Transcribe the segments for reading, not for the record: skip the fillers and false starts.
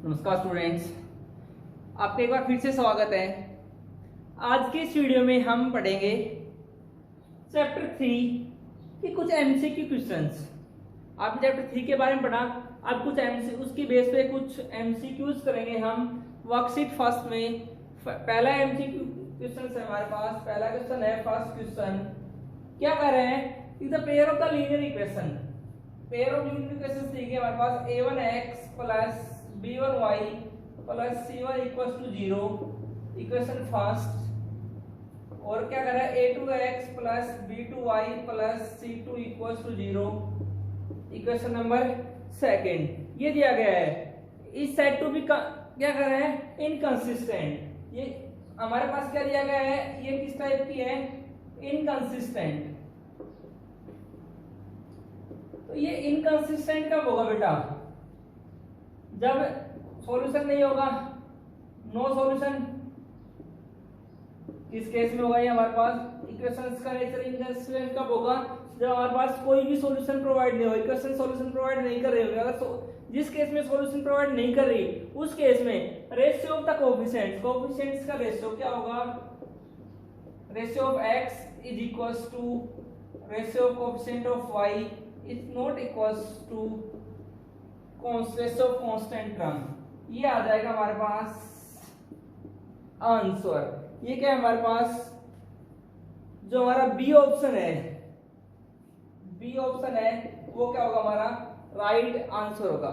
नमस्कार स्टूडेंट्स, आपका एक बार फिर से स्वागत है। आज के इस वीडियो में हम पढ़ेंगे चैप्टर 3 के कुछ एमसीक्यू क्वेश्चंस। आपने चैप्टर 3 के बारे में पढ़ा, अब कुछ उसकी बेस पे कुछ एमसीक्यूज करेंगे हम वर्कशीट फर्स्ट में। पहला एमसीक्यू क्वेश्चन है हमारे पास। पहला क्वेश्चन है, फर्स्ट क्वेश्चन क्या कर रहे हैं, is the pair of the linear equation. Pair of linear equations दी गई हमारे पास a1x plus b1y plus c1 equals to 0, equation first. और क्या कर रहा है, a2x plus b2y plus c2 equals to 0, equation number second. ये दिया गया है। इस सेट टू भी क्या कर रहा है, इनकंसिस्टेंट। ये हमारे पास क्या दिया गया है, ये किस टाइप की है, इनकंसिस्टेंट। तो ये इनकंसिस्टेंट कब होगा बेटा, जब सॉल्यूशन नहीं होगा, नो सॉल्यूशन। इस केस में होगा ये हमारे पास इक्वेशंस का नेचर इनकंसिस्टेंट कब होगा, जब हमारे पास कोई भी सॉल्यूशन प्रोवाइड नहीं हो, इक्वेशन सॉल्यूशन प्रोवाइड नहीं कर रही होगी। अगर जिस केस में सॉल्यूशन प्रोवाइड नहीं कर रही, उस केस में रेशियो ऑफ द कोएफिशिएंट्स का रेशियो क्या होगा, ratio of x is equals to ratio of coefficient of y is not equals to ratio of constant term. ये आ जाएगा हमारे पास आंसर। ये क्या है हमारे पास, जो हमारा बी ऑप्शन है, बी ऑप्शन है वो क्या होगा, हमारा राइट आंसर होगा।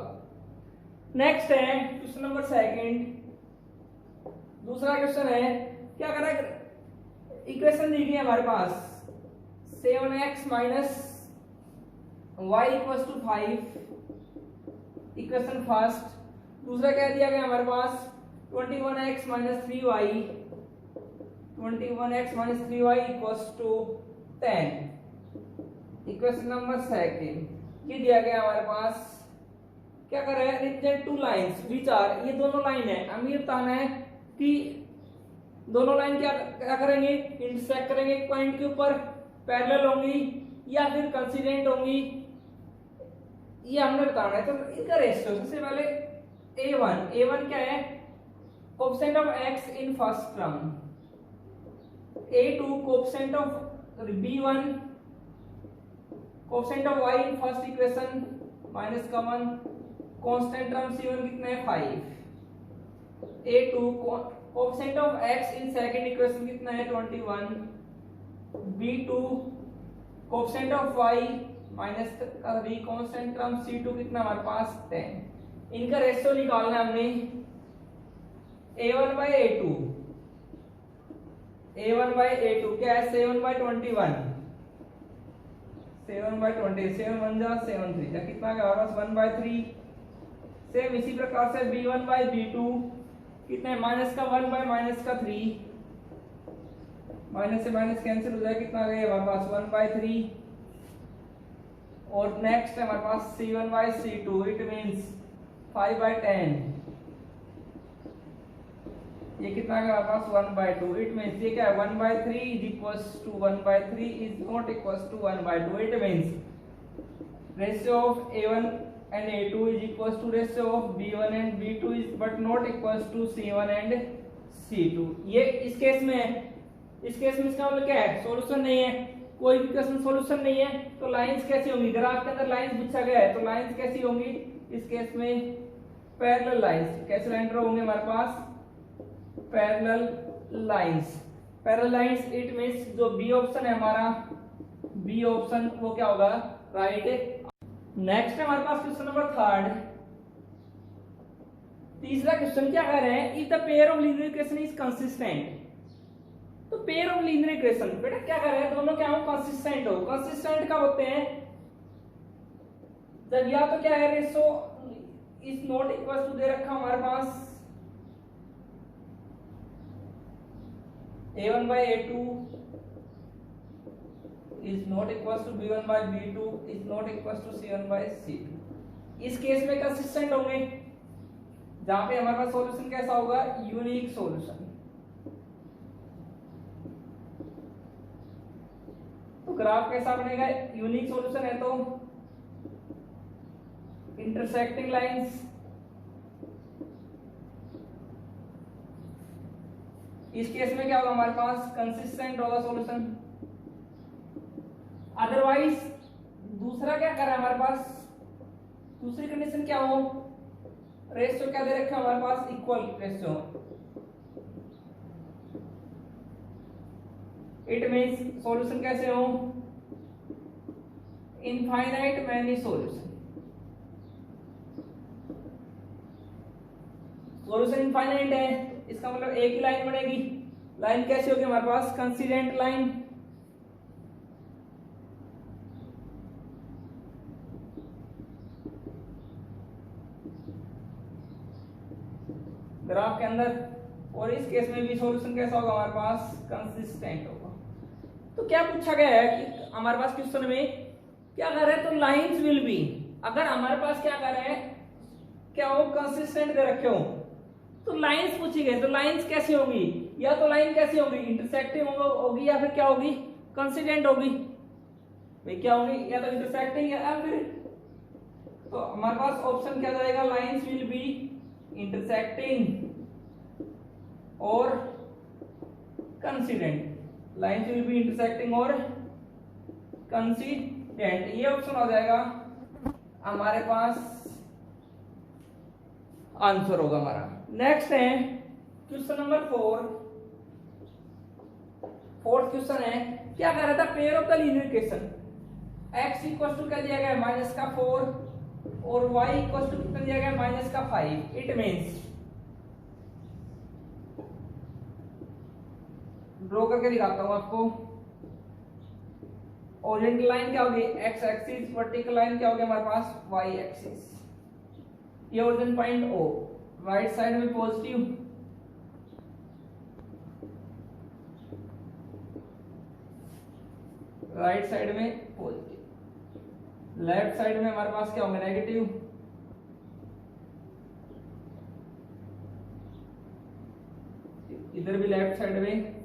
नेक्स्ट है क्वेश्चन नंबर सेकंड। दूसरा क्वेश्चन है, क्या कर रहा है, इक्वेशन दी गई है हमारे पास 7x minus y equals to 5, equation first. दूसरा क्या दिया गया हमारे पास, 21x minus 3y, 21x minus 3y equals to 10, equation number second. ये दिया गया हमारे पास। क्या कर रहे हैं, represent two lines which are, ये दोनों लाइन है, हमें ये बताना है कि दोनों लाइन क्या करेंगे, इंटरसेक्ट करेंगे एक पॉइंट के ऊपर, पैरेलल होंगी या फिर कंसिडेंट होंगी, ये हमने बताना है। तो इनका रेशियो सबसे पहले a1 क्या है, coefficient of x in first term, a2 coefficient of b1, coefficient of y in first equation minus का 1, कांस्टेंट टर्म c1 कितना है 5, a2 coefficient of x in second equation कितना है 21, b2 coefficient of y minus का 3, constant term c2 कितना हमारे पास 10। इनका ratio निकालना है हमने a1 bye a2, a1 bye a2 क्या है 7 बाय 21, 7 बाय 20, 7 1 जा 7 3 जा कितना क्या हमारे पास 1 बाय 3। सेम इसी प्रकार से b1 बाय b2 कितना है, माइनस का 1 बाय माइनस का 3, माइनस से माइनस कैंसिल हो जाए, कितना आ गया हमारे पास 1 बाय 3। और नेक्स्ट है हमारे पास c1 by c2, it means 5 by 10, ये कितना आ गया हमारे पास 1 बाय 2, इट मींस ये क्या है 1 by 3 is equals to 1 by 3 is not equals to 1 by 2, it means ratio of a1 and a2 is equals to ratio of b1 and b2 is but not equals to c1 and c2। ये इस case में है। इस case में इसका मतलब क्या है, सॉल्यूशन नहीं है, कोई भी क्वेश्चन सॉल्यूशन नहीं है, तो लाइंस कैसी होंगी, ग्राफ के अंदर लाइंस पूछा गया है तो लाइंस कैसी होंगी, इस केस में पैरेलल लाइंस। कैसे लाइन ड्रॉ होंगे हमारे पास, parallel lines. Parallel lines it means जो बी ऑप्शन है हमारा, बी ऑप्शन वो क्या होगा, राइट। नेक्स्ट है हमारे पास क्वेश्चन नंबर थर्ड। तीसरा क्वेश्चन क्या कह रहे हैं, if the pair of linear equation is consistent. तो पेयर ऑफ लीनियर इक्वेशन बेटा क्या कर रहे हैं, दोनों क्या हो, कंसिस्टेंट हो। कंसिस्टेंट कब होते हैं, जब या तो क्या है, ratio is not equal to दे रखा हमारे पास a1 by a2 is not equals to b1 by b2 is not equals to c1 by c2। इस केस में कंसिस्टेंट होंगे, जहां पे हमारे पास सॉल्यूशन कैसा होगा, यूनिक सॉल्यूशन। तो ग्राफ कैसा बनेगा, यूनिक सॉल्यूशन है तो intersecting lines इस केस में क्या होगा हमारे पास कंसिस्टेंट होगा सॉल्यूशन। अदरवाइज दूसरा क्या कर रहा है हमारे पास, दूसरी कंडीशन क्या हो, रेशियो क्या दे रखे हमारे पास, equal ratio. It means solution कैसे हो, infinite many solution. Solution infinite है, इसका मतलब एक ही लाइन बनेगी। लाइन कैसी होगी हमारे पास, कंसिडेंट लाइन। ग्राफ के अंदर, और इस केस में भी सॉल्यूशन कैसा होगा हमारे पास, कंसिस्टेंट होगा। तो क्या पूछा गया है कि हमारे पास क्वेश्चन में क्या कर रहे हैं, तो लाइंस विल बी, अगर हमारे पास क्या कर रहे हैं, क्या वो कंसिस्टेंट दे रखे हो, तो लाइंस पूछी गई, तो लाइंस कैसी होगी, या तो लाइन कैसी होगी, इंटरसेक्टिंग होगी, या फिर क्या होगी, कंसिडेंट होगी। भाई क्या होगी, या तो इंटरसेक्टिंग या फिर, तो हमारे पास ऑप्शन क्या जाएगा, लाइंस विल बी इंटरसेक्टिंग और कंसिडेंट। लाइंस विल बी इंटरसेक्टिंग और कंसिडेंट, ये ऑप्शन हो जाएगा हमारे पास, आंसर होगा हमारा। नेक्स्ट है क्वेश्चन नंबर 4। फोर्थ क्वेश्चन है, क्या कह रहा था, pair of the linear equation x equal to क्या दिया गया है, -4 और y इक्वल टू कितना दिया गया है, -5। इट मींस, ड्रॉ करके दिखाता हूं आपको। ओरिजेंटल लाइन क्या होगी, x एक्सिस, वर्टिकल लाइन क्या होगी हमारे पास, y एक्सिस। ये origin point O, right side में पॉजिटिव, राइट साइड में पॉजिटिव, लेफ्ट साइड में हमारे पास क्या होंगे, नेगेटिव, इधर भी लेफ्ट साइड में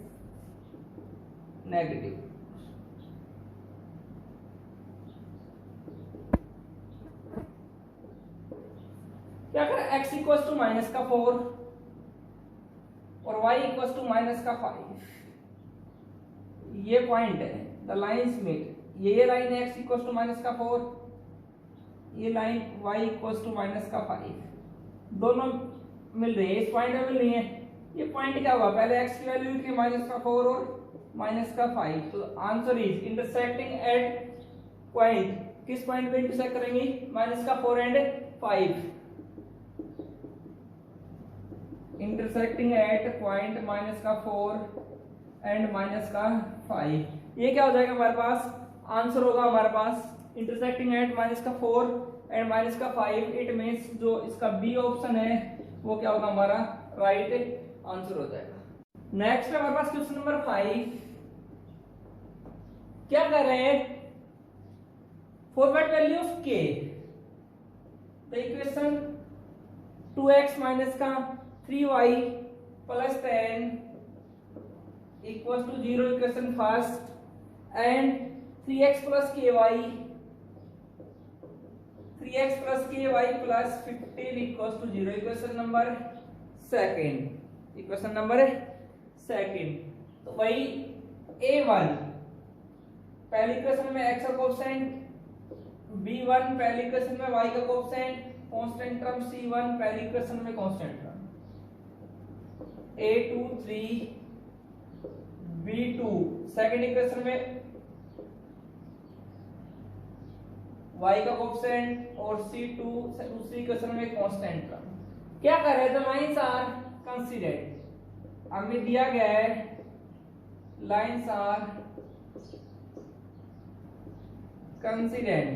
नेगेटिव। क्या करें, x इक्वल टू -4 और y इक्वल टू -5, ये पॉइंट है, द लाइन्स मीट। ये लाइन है x इक्वल टू -4, ये लाइन y इक्वल टू -5, दोनों मिल रही है, इस पॉइंट में मिल रही है। ये पॉइंट क्या होगा, पहले x की वैल्यू थी -4 और -5, तो answer is intersecting at point, किस पॉइंट पे इंटरसेक्ट करेंगी, -4 and 5, intersecting at point -4 and -5। ये क्या हो जाएगा हमारे पास, आंसर होगा हमारे पास intersecting at -4 and -5। It means जो इसका बी ऑप्शन है वो क्या होगा हमारा राइट आंसर हो जाएगा। नेक्स्ट है हमारे पास क्वेश्चन नंबर 5। क्या कर रहे हैं, forward value of k, the equation 2x minus का 3y plus 10 equal to 0, equation first, and 3x plus ky plus 15 equal to 0, equation number second. Equation number second, तो वही a1 पहली इक्वेशन में x का कोएफिशिएंट, b1 पहली equation में y का coefficient, constant term c1 पहली इक्वेशन में constant term, a2 3 b2 second equation में y का कोएफिशिएंट और c2 दूसरी इक्वेशन में कांस्टेंट टर्म। क्या कर रहे हैं, द लाइंस आर कंसीडर्ड, हमें दिया गया है लाइंस आर कंसीडेंट,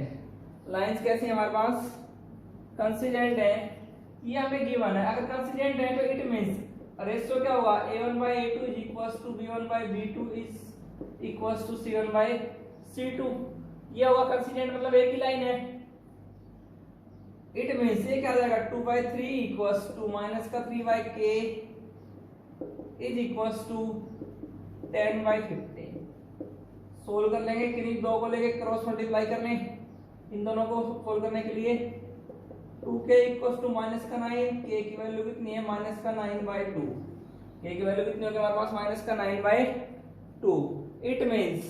लाइंस कैसी है हमारे पास, कंसीडेंट है, ये हमें गिवन है। अगर कंसीडेंट है तो इट मींस रेशियो क्या होगा, a1/a2 is equals to b1/b2 is equals to c1/c2। ये होगा कंसीडेंट, मतलब एक ही लाइन है। इट मींस ये क्या आ जाएगा, 2/3 equals to -3/k is equals to 10/15। Solve कर लेंगे, किन्हीं दो को लेके क्रॉस मल्टीप्लाई कर लें, इन दोनों को सोल्व करने के लिए 2k इक्वल्स टू -9, k की वैल्यू कितनी है, -9/2, k की वैल्यू कितनी होगी हमारे पास माइनस का 9/2। इट मींस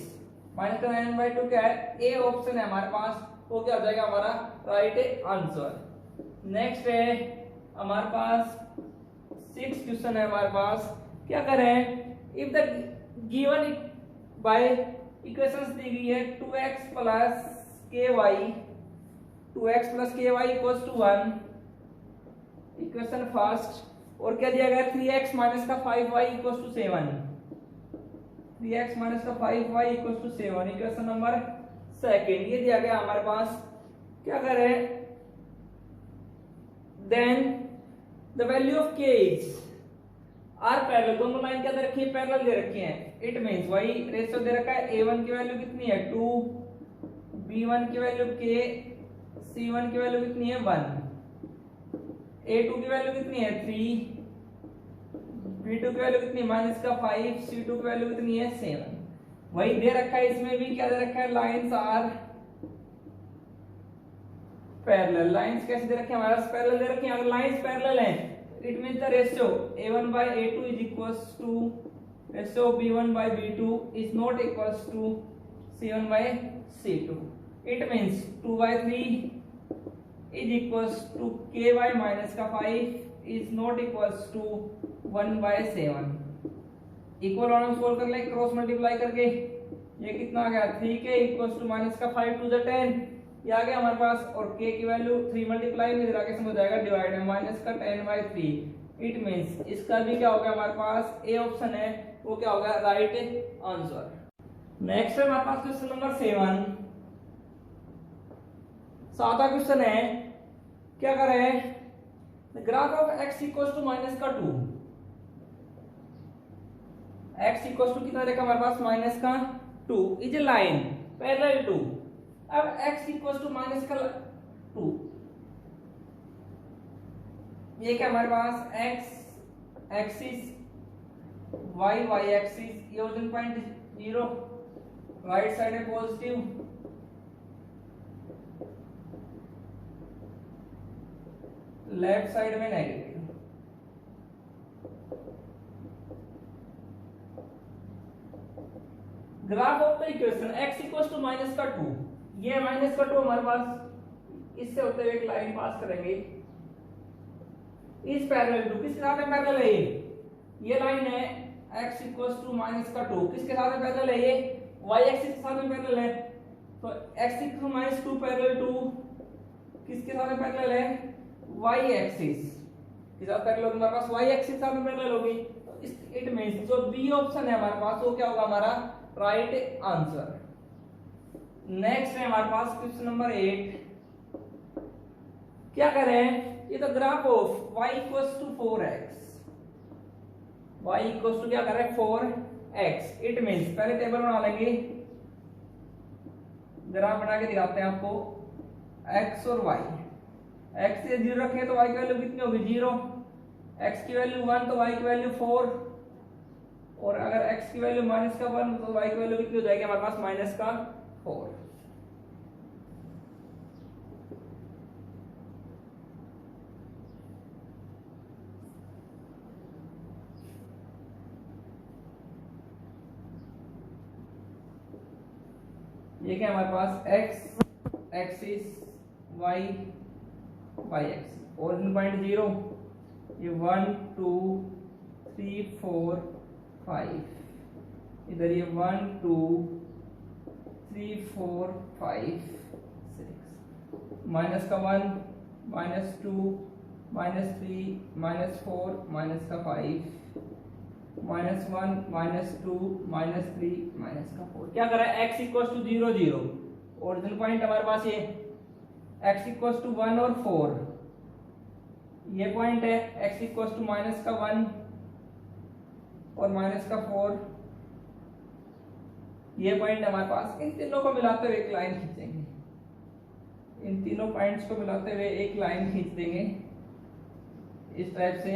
माइनस का 9/2 क्या है, ए ऑप्शन है हमारे पास, वो क्या हो जाएगा हमारा राइट आंसर। नेक्स्ट है हमारे पास 6 क्वेश्चन है हमारे पास। क्या करें, if the given by equations दी गई है 2x plus ky equals to 1, equation first, और क्या दिया गया 3x माइनस का 5y equals to 7, 3x minus का 5y equals to 7, equation number second ये दिया गया हमारे पास। क्या करें, then the value of k is are parallel, दोनों लाइन क्या दे रखी है, पैरेलल दे रखी है। इट मींस वही रेशियो दे रखा है, a1 की वैल्यू कितनी है 2, b1 की वैल्यू k, c1 की वैल्यू कितनी है 1, a2 की वैल्यू कितनी है 3, b2 की वैल्यू कितनी है माइनस का 5, c2 की वैल्यू कितनी है 7। वही दे रखा है, इसमें भी क्या दे रखा है, लाइंस आर पैरेलल। लाइंस कैसे दे रखे हैं हमारे पास, पैरेलल दे रखे हैं। अगर लाइंस पैरेलल हैं it means the ratio a1 by a2 is equals to ratio b1 by b2 is not equals to c1 by c2. It means 2 by 3 is equals to k by minus का 5 is not equals to 1 by 7. Equal वाला solve कर ले cross multiply करके, ये कितना आ गया 3k equals to minus का 5 to the 10, ये आ गया हमारे पास। और k की वैल्यू 3 मल्टीप्लाई में इधर आके समझ जाएगा डिवाइड है माइनस का 10/3। इट मींस इसका भी क्या होगा हमारे पास, ए ऑप्शन है वो क्या होगा राइट आंसर। नेक्स्ट है हमारे पास क्वेश्चन नंबर 7, सातवां क्वेश्चन है। क्या करें, graph of x equals to minus का 2, x इक्वल्स टू कितना देखा हमारे पास माइनस का 2 is a line parallel to. अब x इक्वल्स टू माइनस का 2, ये क्या हमारे पास x एक्सिस, y एक्सिस, ये ओरिजिन पॉइंट 0, राइट साइड है पॉजिटिव, लेफ्ट साइड में negative. Graph of the equation x equals to minus का 2, ये माइनस का 2 हमारे पास इससे होते हुए एक लाइन पास करेंगे इस पैरेलल टू, किसके साथ में पैरेलल है ये लाइन है x इक्वल्स टू माइनस का 2, किसके साथ में पैरेलल है, ये y एक्सिस के साथ में पैरेलल है। तो x equals to minus 2 parallel to किसके साथ में पैरेलल है, y एक्सिस के साथ पैरेलल होगी हमारे पास, y एक्सिस के साथ में पैरेलल होगी। तो इट मींस जो बी ऑप्शन है हमारे पास वो क्या होगा हमारा राइट आंसर। नेक्स्ट है हमारे पास क्वेश्चन नंबर 8। क्या करें, ये तो graph of y equals to 4x, y equals to क्या कर रहे हैं 4x। इट मींस पहले टेबल बना लेंगे, ग्राफ बना के दिखाते हैं आपको x और y। x से 0 रखें तो y की वैल्यू कितनी होगी 0, x की वैल्यू 1 तो y की वैल्यू 4, और अगर x की वैल्यू माइनस का 1 तो y की वैल्यू कितनी हो जाएगी हमारे पास माइनस का 4। ये क्या हमारे पास x axis, y axis, origin point 0, ये 1 2 3 4 5, इधर ये 1 2 3 4 5 6, माइनस का 1 माइनस 2 माइनस 3 माइनस 4 माइनस का 5 माइनस 1 माइनस 2 माइनस 3 माइनस का 4। क्या करा है x equals to 0 0, origin point हमारे पास ये x इक्वल्स टू 1 और 4, ये पॉइंट है x इक्वल्स टू माइनस का 1 और माइनस का 4, ये पॉइंट हमारे पास। इन तीनों को मिलाते हुए एक लाइन खींचेंगे, इन तीनों पॉइंट्स को मिलाते हुए एक लाइन खींच देंगे इस टाइप से।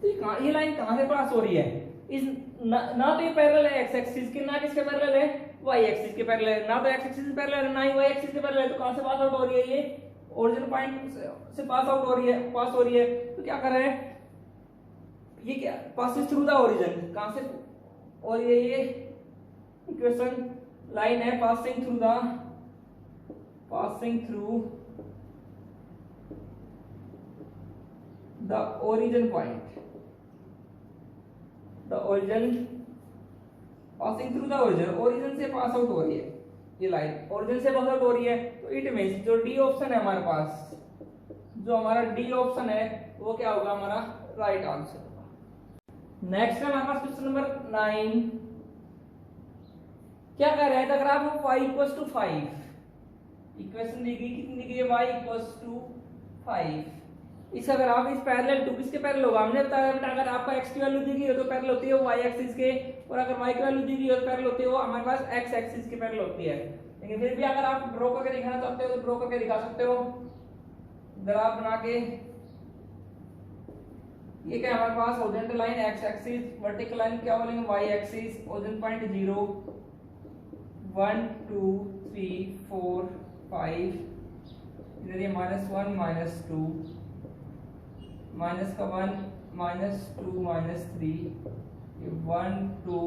तो ये लाइन कहां से पास हो रही है, इस ना तो ये पैरेलल है x एक्सिस के, ना किसके पैरेलल है y एक्सिस के पैरेलल है, ना तो x एक्सिस के पैरेलल है ना ही y एक्सिस के पैरेलल है। तो कहां से पास आउट हो रही है, ये ओरिजिन पॉइंट से पास हो रही है, तो क्या कर रहे हैं, ये क्या पासिंग थ्रू द ओरिजिन, कहां से, और ये इक्वेशन लाइन है passing through the origin point, the origin passing through the origin से पास आउट हो रही है, ये लाइन ओरिजिन से पास आउट हो रही है, तो इट मींस जो डी ऑप्शन है हमारे पास, जो हमारा डी ऑप्शन है वो क्या होगा, हमारा राइट आंसर होगा। नेक्स्ट है हमारे पास क्वेश्चन नंबर 9। क्या कह रहा है, अगर आप y इक्वल्स टू 5, इक्वेशन दी गई कितनी दी गई है, y इक्वल्स टू 5, इस अगर आप इस पैरेलल टू किसके पैरेलल होगा, हमने बताया बेटा अगर आपका x की वैल्यू दी गई हो तो पैरेलल होती है y एक्सिस के, और अगर y की वैल्यू दी गई हो तो पैरेलल होती है वो हमारे पास x एक्सिस के पैरेलल होती है। लेकिन फिर भी अगर आप ड्रॉ करके दिखाना चाहते हो तो ड्रॉ करके दिखा सकते हो, ग्राफ बना के। ये क्या हमारे पास horizontal line x axis, vertical line क्या बोलेंगे y एक्सिस, ओरिजिन पॉइंट 0 1 2 3 4 5, इधर ये -1 -2 माइनस का 1 -2 -3, ये 1 2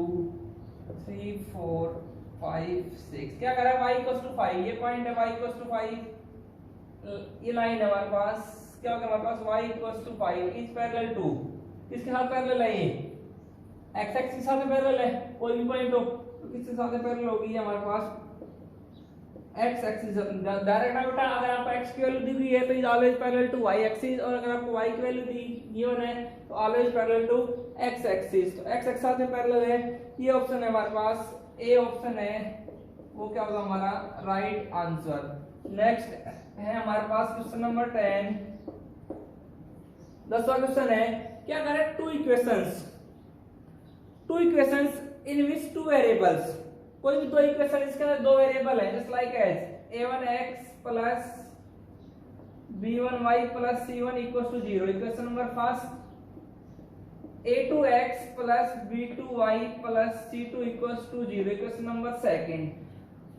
3 4 5 6, क्या कर रहा है y इक्वल्स टू 5, ये पॉइंट है y इक्वल्स टू 5, ये लाइन है हमारे पास, क्या होगा हमारे पास y equals to 5 is parallel to, किसके साथ पैरेलल है, ये x एक्सिस के साथ पैरेलल है, कोई भी पॉइंट हो तो किसके साथ पैरेलल होगी हमारे पास x एक्सिस। डायरेक्ट बेटा अगर आपको x की वैल्यू दी हुई है तो is always parallel to y axis, और अगर आपको y की वैल्यू दी गिवन है तो always parallel to x axis, तो x एक्सिस साथ में पैरेलल है, ये ऑप्शन है हमारे पास, ए ऑप्शन है वो क्या होगा हमारा राइट आंसर। नेक्स्ट है हमारे पास क्वेश्चन नंबर 10, 10वां क्वेश्चन है, क्या करें, two equations in which two variables, कोई भी दो इक्वेशन इसके अंदर दो वेरिएबल है, just like as a1x plus b1y plus c1 equals to 0, equation number first a2x plus b2y plus c2 equals to 0, equation number second.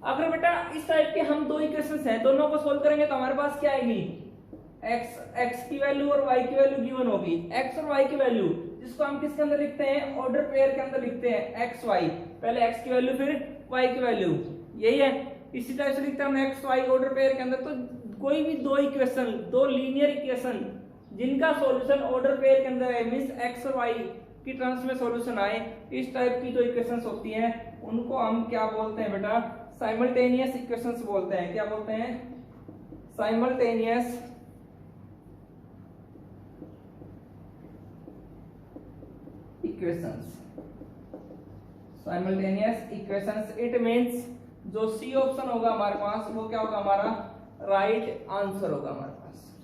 अगर बेटा इस टाइप के हम दो इक्वेशंस हैं, दोनों को सोल्व करेंगे तो हमारे पास क्या आएगी, x की वैल्यू और y की वैल्यू गिवन होगी, x और y की वैल्यू जिसको हम किसके अंदर लिखते हैं, ऑर्डर पेयर के अंदर लिखते हैं x y, पहले x की वैल्यू फिर y की वैल्यू, यही है, इसी टाइप से लिखते हैं हम x y ऑर्डर पेयर के अंदर। तो कोई भी दो इक्वेशन, दो लीनियर इक्वेशन जिनका सॉल्यूशन ऑर्डर पेयर के अंदर है, मींस x और y की टर्म्स में सॉल्यूशन आए, इस टाइप की जो इक्वेशंस होती हैं उनको हम क्या बोलते हैं बेटा, साइमल्टेनियस इक्वेशंस बोलते हैं, क्या बोलते हैं, simultaneous equations, simultaneous equations. It means जो सी ऑप्शन होगा हमारे पास वो क्या होगा, हमारा राइट आंसर होगा हमारे पास।